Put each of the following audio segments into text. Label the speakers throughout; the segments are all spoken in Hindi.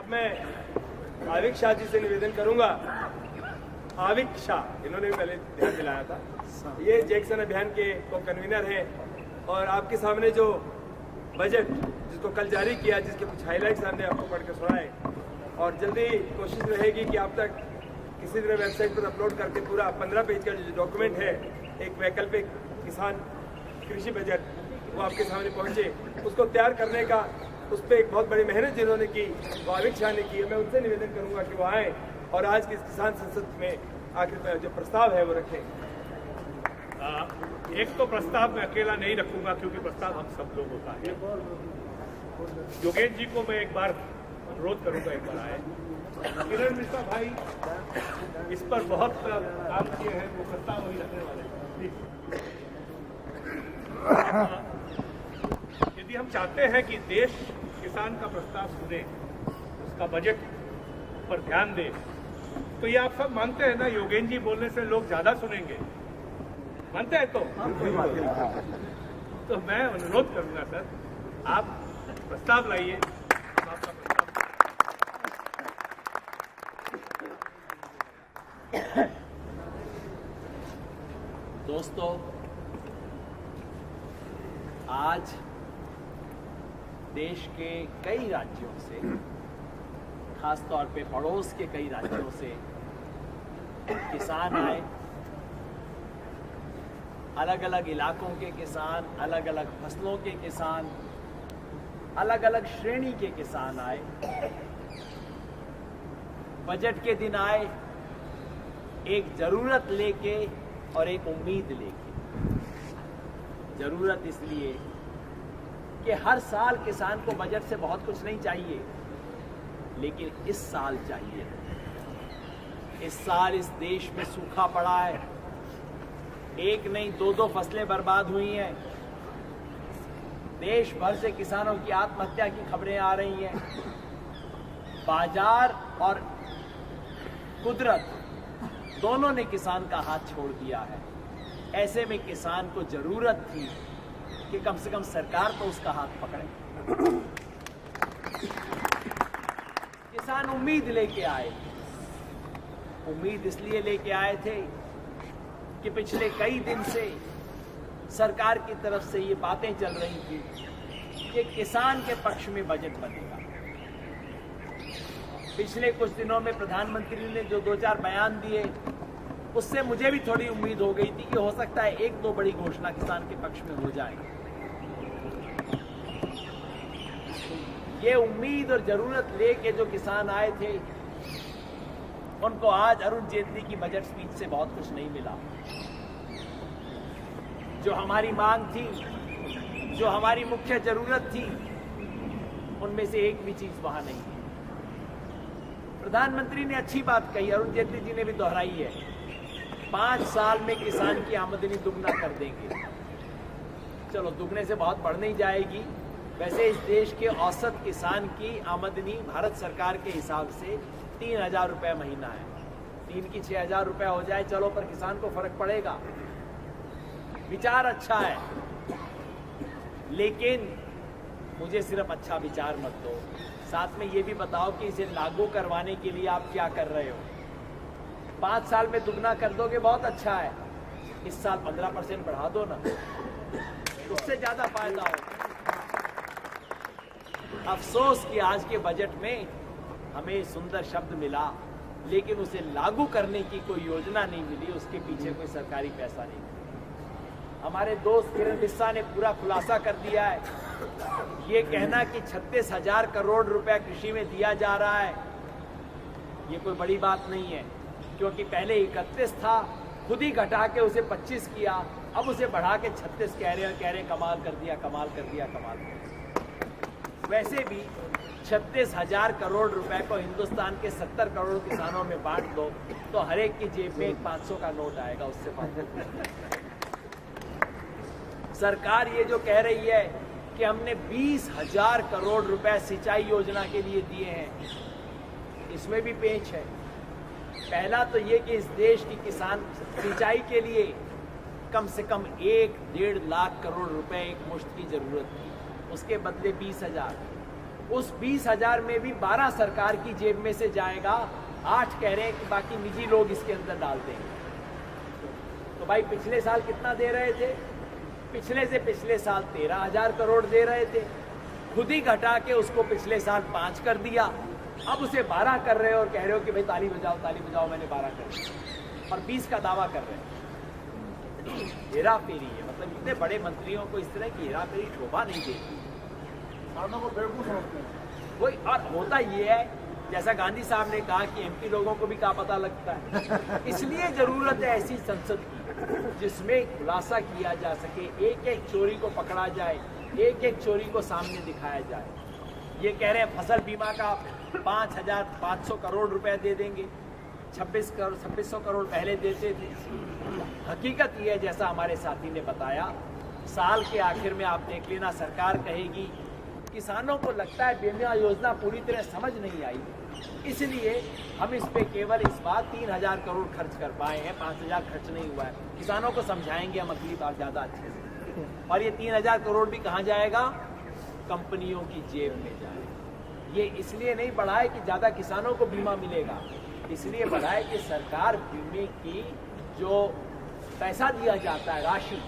Speaker 1: मैं आविक शाह जी से निवेदन करूंगा। आविक शाह, इन्होंने भी पहले ध्यान दिलाया था, ये जैक्सन अभियान के को कन्वीनर हैं और आपके सामने जो बजट जिसको कल जारी किया, जिसके कुछ हाईलाइट्स हमने आपको पढ़ के सुनाए और जल्दी कोशिश रहेगी कि आप तक किसी तरह वेबसाइट पर अपलोड करके पूरा 15 पेज का जो डॉक्यूमेंट है, एक वैकल्पिक किसान कृषि बजट, वो आपके सामने पहुंचे। उसको तैयार करने का, उस पर एक बहुत बड़ी मेहनत जिन्होंने की, वो आविक शाह ने की है। मैं उनसे निवेदन करूंगा कि वो आए और आज की किसान संसद में आखिर जो प्रस्ताव है वो रखें।
Speaker 2: एक तो प्रस्ताव मैं अकेला नहीं रखूंगा क्योंकि प्रस्ताव हम सब लोगों का है। योगेश जी को मैं एक बार अनुरोध करूंगा, एक बार आए। किरण मिश्रा भाई इस पर बहुत काम किए हैं, वो प्रस्ताव वही रखने वाले हैं। यदि हम चाहते हैं कि देश किसान का प्रस्ताव सुने, उसका बजट पर ध्यान दे, तो ये आप सब मानते हैं ना, योगेश जी बोलने से लोग ज्यादा सुनेंगे, मानते हैं? तो मैं अनुरोध करूंगा सर, आप प्रस्ताव लाइए। आपका प्रस्ताव।
Speaker 3: दोस्तों, आज देश के कई राज्यों से, खासतौर पे पड़ोस के कई राज्यों से किसान आए। अलग अलग इलाकों के किसान, अलग अलग फसलों के किसान, अलग अलग श्रेणी के किसान आए। बजट के दिन आए एक जरूरत लेके और एक उम्मीद लेके। जरूरत इसलिए कि हर साल किसान को बजट से बहुत कुछ नहीं चाहिए, लेकिन इस साल चाहिए। इस साल इस देश में सूखा पड़ा है, एक नहीं दो फसलें बर्बाद हुई हैं। देश भर से किसानों की आत्महत्या की खबरें आ रही हैं। बाजार और कुदरत दोनों ने किसान का हाथ छोड़ दिया है। ऐसे में किसान को जरूरत थी कि कम से कम सरकार तो उसका हाथ पकड़े। किसान उम्मीद लेके आए। उम्मीद इसलिए लेके आए थे कि पिछले कई दिन से सरकार की तरफ से ये बातें चल रही थी कि किसान के पक्ष में बजट बनेगा। पिछले कुछ दिनों में प्रधानमंत्री ने जो 2-4 बयान दिए, उससे मुझे भी थोड़ी उम्मीद हो गई थी कि हो सकता है 1-2 बड़ी घोषणा किसान के पक्ष में हो जाए। ये उम्मीद और जरूरत लेके जो किसान आए थे, उनको आज अरुण जेटली की बजट स्पीच से बहुत कुछ नहीं मिला। जो हमारी मांग थी, जो हमारी मुख्य जरूरत थी, उनमें से एक भी चीज वहां नहीं है। प्रधानमंत्री ने अच्छी बात कही, अरुण जेटली जी ने भी दोहराई है, 5 साल में किसान की आमदनी दुगना कर देंगे। चलो, दुगने से बहुत बढ़ नहीं जाएगी। वैसे इस देश के औसत किसान की आमदनी भारत सरकार के हिसाब से 3,000 रुपये महीना है। 3 की 6,000 रुपये हो जाए, चलो, पर किसान को फर्क पड़ेगा। विचार अच्छा है, लेकिन मुझे सिर्फ अच्छा विचार मत दो, साथ में ये भी बताओ कि इसे लागू करवाने के लिए आप क्या कर रहे हो। 5 साल में दुगना कर दोगे, बहुत अच्छा है। इस साल 15% बढ़ा दो ना, उससे ज्यादा फायदा हो। अफसोस कि आज के बजट में हमें सुंदर शब्द मिला, लेकिन उसे लागू करने की कोई योजना नहीं मिली, उसके पीछे कोई सरकारी पैसा नहीं मिला। हमारे दोस्त किरण मिश्रा ने पूरा खुलासा कर दिया है। ये कहना कि 36,000 करोड़ रुपए कृषि में दिया जा रहा है, ये कोई बड़ी बात नहीं है, क्योंकि पहले 31 था, खुद ही घटा के उसे 25 किया, अब उसे बढ़ा के 36 कह रहे कमाल कर दिया, कमाल कर दिया, कमाल कर दिया। वैसे भी 36,000 करोड़ रुपए को हिंदुस्तान के 70 करोड़ किसानों में बांट दो तो हर एक की जेब में एक 500 का नोट आएगा, उससे बात। सरकार ये जो कह रही है कि हमने 20,000 करोड़ रुपए सिंचाई योजना के लिए दिए हैं, इसमें भी पेंच है। पहला तो ये कि इस देश की किसान सिंचाई के लिए कम से कम 1-1.5 लाख करोड़ रुपए एक मुश्त की जरूरत थी, उसके बदले 20,000। उस 20,000 में भी 12 सरकार की जेब में से जाएगा, 8 कह रहे हैं कि बाकी निजी लोग इसके अंदर डाल देंगे। तो भाई पिछले साल कितना दे रहे थे? पिछले से पिछले साल 13,000 करोड़ दे रहे थे, खुद ही घटा के उसको पिछले साल 5 कर दिया, अब उसे 12 कर रहे हो और कह रहे हो कि भाई ताली बजाओ मैंने 12 कर दिया, और 20 का दावा कर रहे हैं। हेरा फेरी है, मतलब इतने बड़े मंत्रियों को इस तरह की हेरा फेरी शोभा नहीं देती।
Speaker 4: को बेवकूफ समझते हैं।
Speaker 3: कोई और होता ये है, जैसा गांधी साहब ने कहा कि एमपी लोगों को भी क्या पता लगता है। इसलिए जरूरत है ऐसी संसद की जिसमें खुलासा किया जा सके, एक एक चोरी को पकड़ा जाए, एक एक चोरी को सामने दिखाया जाए। ये कह रहे हैं फसल बीमा का 5,500 करोड़ रुपए दे देंगे, 2600 करोड़ पहले देते थे। हकीकत ये है, जैसा हमारे साथी ने बताया, साल के आखिर में आप देख लेना, सरकार कहेगी किसानों को लगता है बीमा योजना पूरी तरह समझ नहीं आई, इसलिए हम इस पे केवल इस बार 3,000 करोड़ खर्च कर पाए हैं, 5,000 खर्च नहीं हुआ है। किसानों को समझाएंगे हम अगली बार ज़्यादा अच्छे से। और ये 3,000 करोड़ भी कहाँ जाएगा? कंपनियों की जेब में जाएगा। ये इसलिए नहीं बढ़ा है कि ज़्यादा किसानों को बीमा मिलेगा, इसलिए बढ़ा है कि सरकार बीमे की जो पैसा दिया जाता है, राशि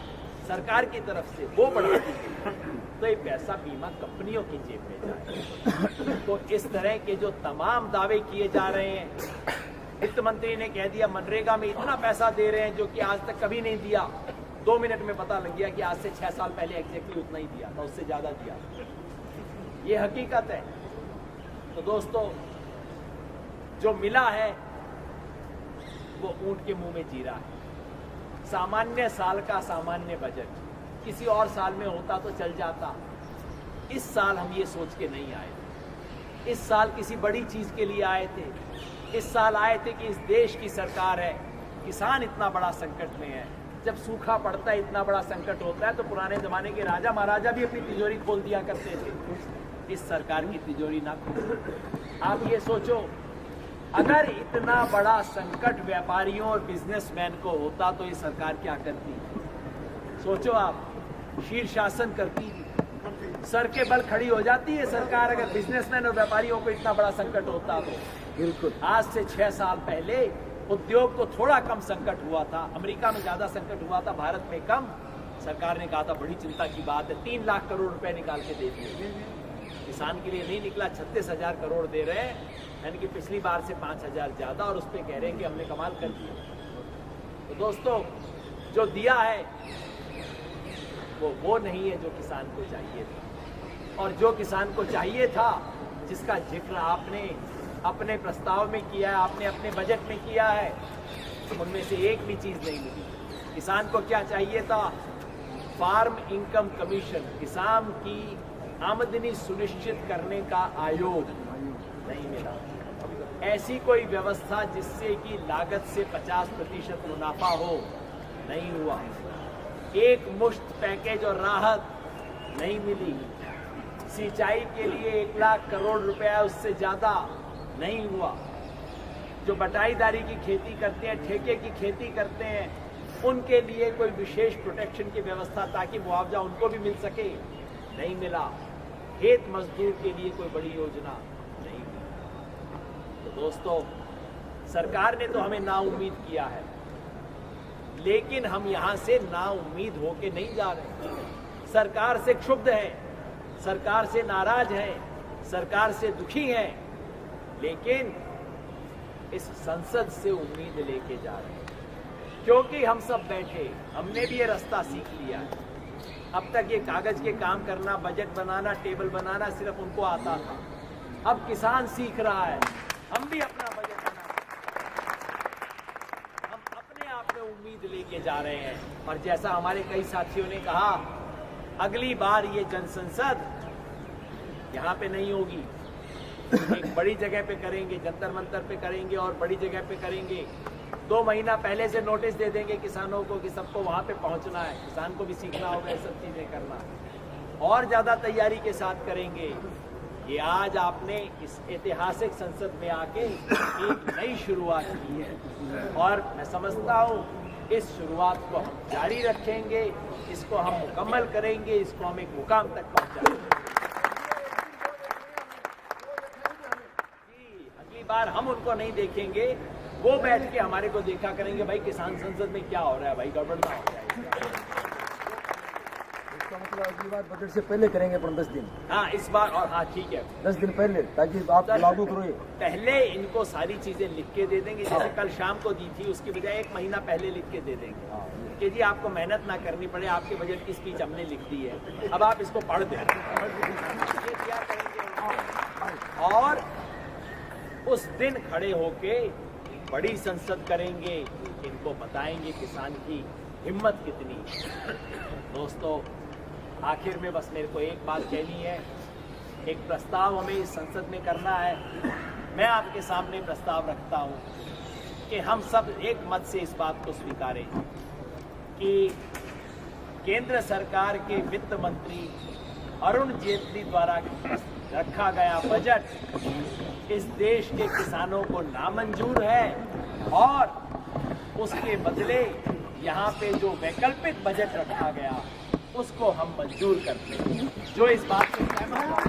Speaker 3: सरकार की तरफ से, वो बढ़ाती है, तो ये पैसा बीमा कंपनियों की जेब में जाए। तो इस तरह के जो तमाम दावे किए जा रहे हैं, वित्त मंत्री ने कह दिया मनरेगा में इतना पैसा दे रहे हैं जो कि आज तक कभी नहीं दिया। 2 मिनट में पता लग गया कि आज से 6 साल पहले एग्जैक्टली उतना ही दिया था, उससे ज्यादा दिया। ये हकीकत है। तो दोस्तों, जो मिला है वो ऊंट के मुंह में जीरा है। सामान्य साल का सामान्य बजट किसी और साल में होता तो चल जाता। इस साल हम ये सोच के नहीं आए थे, इस साल किसी बड़ी चीज के लिए आए थे। इस साल आए थे कि इस देश की सरकार है, किसान इतना बड़ा संकट में है। जब सूखा पड़ता है, इतना बड़ा संकट होता है, तो पुराने जमाने के राजा महाराजा भी अपनी तिजोरी खोल दिया करते थे। इस सरकार की तिजोरी ना खोल। आप ये सोचो, अगर इतना बड़ा संकट व्यापारियों और बिजनेसमैन को होता तो ये सरकार क्या करती? सोचो आप, शीर्षासन करती, सर के बल खड़ी हो जाती है सरकार अगर बिजनेसमैन और व्यापारियों को इतना बड़ा संकट होता तो।
Speaker 4: बिल्कुल।
Speaker 3: आज से 6 साल पहले उद्योग को थोड़ा कम संकट हुआ था, अमेरिका में ज्यादा संकट हुआ था, भारत में कम। सरकार ने कहा था बड़ी चिंता की बात है, 3 लाख करोड़ रुपए निकाल के दे दिए। किसान के लिए नहीं निकला, 36,000 करोड़ दे रहे हैं, यानी कि पिछली बार से 5,000 ज्यादा, और उस पर कह रहे हैं कि हमने कमाल कर दिया। तो दोस्तों, जो दिया है वो नहीं है जो किसान को चाहिए था। और जो किसान को चाहिए था, जिसका जिक्र आपने अपने प्रस्ताव में किया है, आपने अपने बजट में किया है, उनमें से एक भी चीज नहीं मिली। किसान को क्या चाहिए था? फार्म इनकम कमीशन, किसान की आमदनी सुनिश्चित करने का आयोग, नहीं मिला। ऐसी कोई व्यवस्था जिससे कि लागत से 50% मुनाफा हो, नहीं हुआ। एक मुश्त पैकेज और राहत नहीं मिली। सिंचाई के लिए 1 लाख करोड़ रुपया, उससे ज्यादा नहीं हुआ। जो बटाईदारी की खेती करते हैं, ठेके की खेती करते हैं, उनके लिए कोई विशेष प्रोटेक्शन की व्यवस्था ताकि मुआवजा उनको भी मिल सके, नहीं मिला। खेत मजदूर के लिए कोई बड़ी योजना नहीं मिली। तो दोस्तों, सरकार ने तो हमें नाउम्मीद किया है, लेकिन हम यहां से नाउम्मीद होके नहीं जा रहे। सरकार से क्षुब्ध है, सरकार से नाराज है, सरकार से दुखी है, लेकिन इस संसद से उम्मीद लेके जा रहे हैं। क्योंकि हम सब बैठे, हमने भी ये रास्ता सीख लिया है। अब तक ये कागज के काम करना, बजट बनाना, टेबल बनाना सिर्फ उनको आता था। अब किसान सीख रहा है, हम भी अपना बजट बनाना, हम अपने आप में उम्मीद लेके जा रहे हैं। और जैसा हमारे कई साथियों ने कहा, अगली बार ये जनसंसद यहाँ पे नहीं होगी, एक बड़ी जगह पे करेंगे, जंतर मंतर पे करेंगे और बड़ी जगह पे करेंगे। 2 महीना पहले से नोटिस दे देंगे किसानों को कि सबको वहां पे पहुंचना है। किसान को भी सीखना होगा ये सब चीजें करना, और ज्यादा तैयारी के साथ करेंगे। ये आज आपने इस ऐतिहासिक संसद में आके एक नई शुरुआत की है, और मैं समझता हूँ इस शुरुआत को हम जारी रखेंगे, इसको हम मुकम्मल करेंगे, इसको हम एक मुकाम तक पहुंचाएंगे। बार हम उनको नहीं देखेंगे, वो बैठ के हमारे को देखा करेंगे भाई किसान संसद में क्या हो रहा है, भाई गड़बड़ ना हो जाए।
Speaker 5: इसका मतलब अगली बार बजट से पहले करेंगे अपन 10 दिन।
Speaker 3: हाँ इस बार, और हाँ ठीक है
Speaker 5: 10 दिन पहले, ताकि आप लागू करो ये।
Speaker 3: पहले इनको सारी चीजें लिख के दे देंगे, जैसे कल शाम को दी थी उसकी बजाय 1 महीना पहले लिख के दे देंगे कि जी आपको मेहनत ना करनी पड़े, आपके बजट की स्पीच हमने लिख दी है, अब आप इसको पढ़ दें। ये क्या करेंगे और उस दिन खड़े होके बड़ी संसद करेंगे, इनको बताएंगे किसान की हिम्मत कितनी है। दोस्तों आखिर में बस मेरे को एक बात कहनी है, एक प्रस्ताव हमें इस संसद में करना है। मैं आपके सामने प्रस्ताव रखता हूं कि हम सब एक मत से इस बात को स्वीकारें कि केंद्र सरकार के वित्त मंत्री अरुण जेटली द्वारा रखा गया बजट इस देश के किसानों को नामंजूर है और उसके बदले यहाँ पे जो वैकल्पिक बजट रखा गया उसको हम मंजूर करते हैं। जो इस बात से सहमत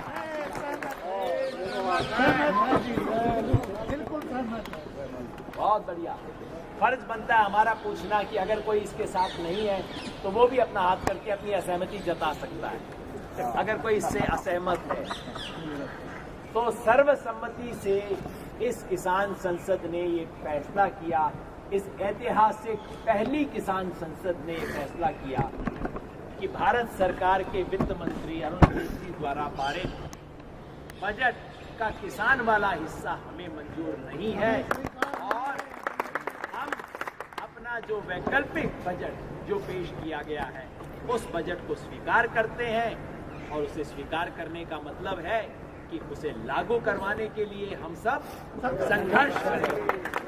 Speaker 3: बहुत बढ़िया। फर्ज बनता है हमारा पूछना कि अगर कोई इसके साथ नहीं है तो वो भी अपना हाथ करके अपनी असहमति जता सकता है। अगर कोई इससे असहमत है तो सर्वसम्मति से इस किसान संसद ने ये फैसला किया, इस ऐतिहासिक पहली किसान संसद ने फैसला किया कि भारत सरकार के वित्त मंत्री अरुण जेटली द्वारा पारित बजट का किसान वाला हिस्सा हमें मंजूर नहीं है और हम अपना जो वैकल्पिक बजट जो पेश किया गया है उस बजट को स्वीकार करते हैं और उसे स्वीकार करने का मतलब है कि उसे लागू करवाने के लिए हम सब संघर्ष करेंगे।